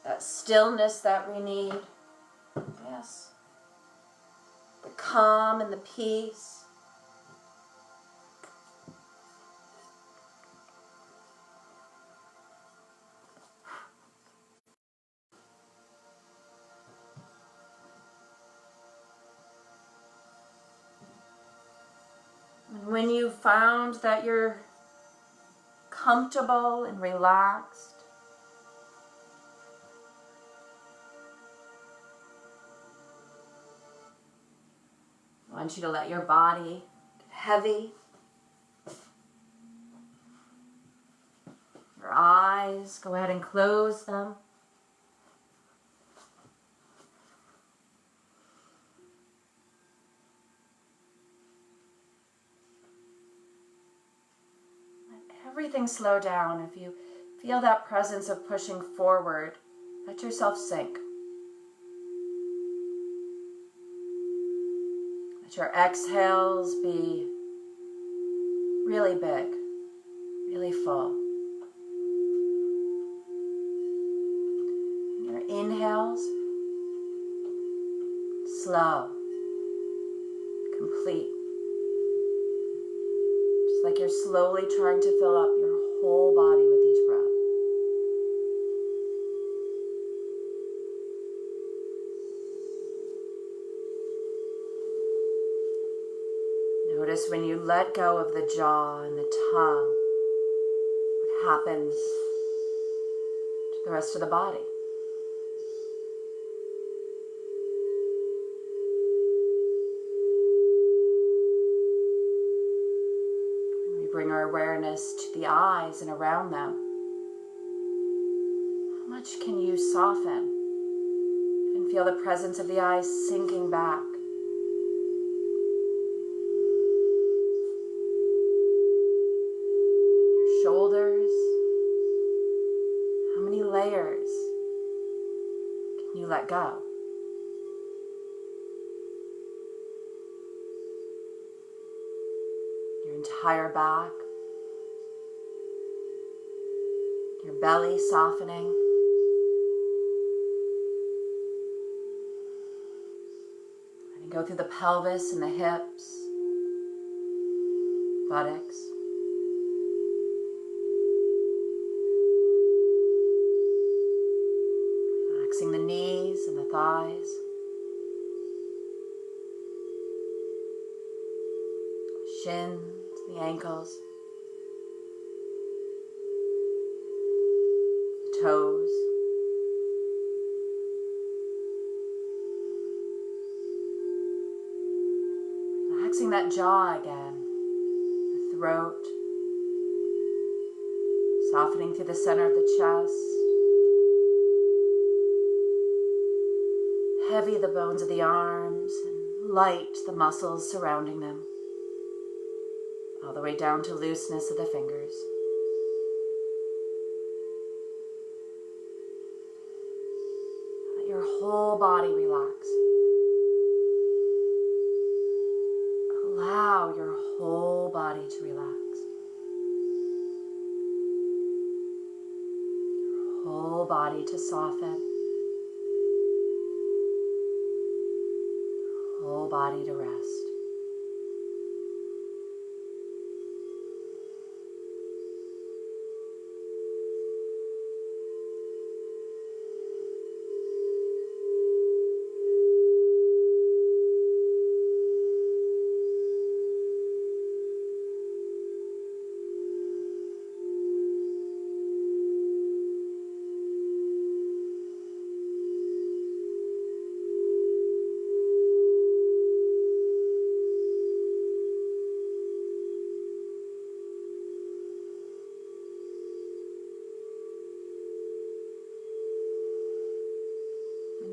A: That stillness that we need. Yes. The calm and the peace. And when you've found that you're comfortable and relaxed, I want you to let your body get heavy. Your eyes, go ahead and close them. Let everything slow down. If you feel that presence of pushing forward, let yourself sink. Let your exhales be really big, really full. And your inhales, slow, complete. Just like you're slowly trying to fill up your whole body with each breath. Notice when you let go of the jaw and the tongue, what happens to the rest of the body. We bring our awareness to the eyes and around them. much can you soften? You can feel the presence of the eyes sinking back. Your shoulders. How many layers can you let go? Your entire back. Your belly softening. And go through the pelvis and the hips, buttocks. Relaxing the knees and the thighs. Shins, the ankles. Toes. Relaxing that jaw again, the throat, softening through the center of the chest. Heavy the bones of the arms and light the muscles surrounding them, all the way down to looseness of the fingers. Let your whole body relax. Allow your whole body to relax. Your whole body to soften. Your whole body to rest.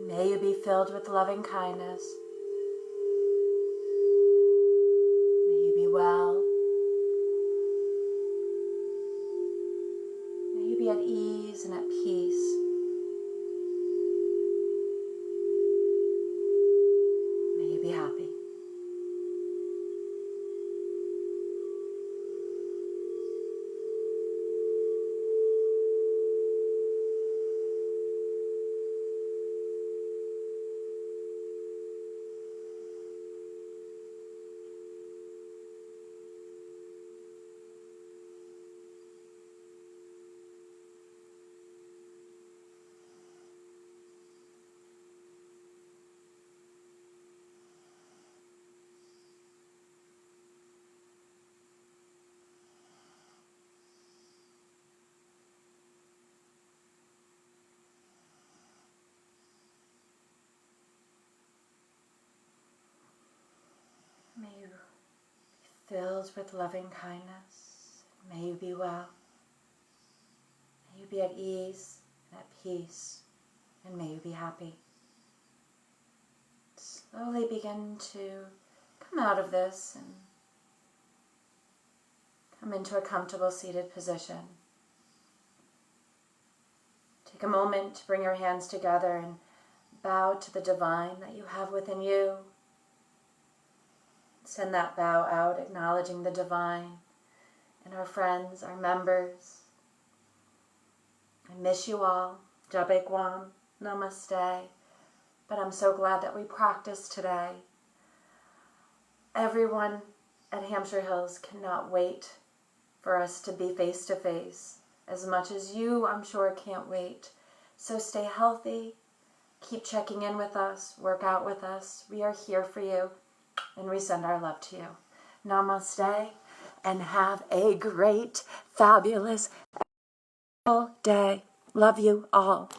A: May you be filled with loving kindness. May you be well. May you be at ease and at peace. May you be happy. May you be filled with loving kindness. May you be well. May you be at ease and at peace. And may you be happy. Slowly begin to come out of this and come into a comfortable seated position. Take a moment to bring your hands together and bow to the divine that you have within you. Send that bow out, acknowledging the divine and our friends, our members. I miss you all. Jabe Guam, namaste. But I'm so glad that we practiced today. Everyone at Hampshire Hills cannot wait for us to be face to face. As much as you, I'm sure, can't wait. So stay healthy. Keep checking in with us. Work out with us. We are here for you. And we send our love to you. Namaste, and have a great, fabulous day. Love you all.